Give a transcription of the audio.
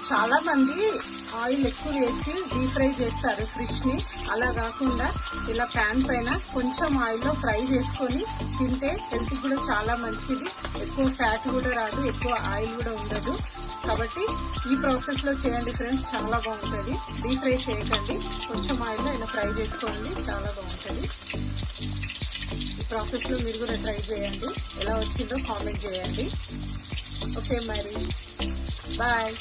చాలా మంది ఆయిల్ ఎక్కువ వేసి డీప్ ఫ్రై చేస్తారు ఫిష్ ని. అలా కాకుండా ఇలా ప్యాన్ పైన కొంచెం ఆయిల్ లో ఫ్రై చేసుకొని తింటే హెల్త్ కూడా చాలా మంచిది. ఎక్కువ ఫ్యాట్ కూడా రాదు, ఎక్కువ ఆయిల్ కూడా ఉండదు. కాబట్టి ఈ ప్రాసెస్ లో చేయండి ఫ్రెండ్స్, చాలా బాగుంటుంది. డీప్ ఫ్రై చేయకండి, కొంచెం ఆయిల్ లో ఇలా ఫ్రై చేసుకోండి, చాలా బాగుంటుంది. ఈ ప్రాసెస్ లో మీరు కూడా ట్రై చేయండి, ఎలా వచ్చిందో కామెంట్ చేయండి. ఓకే మరి, బాయ్.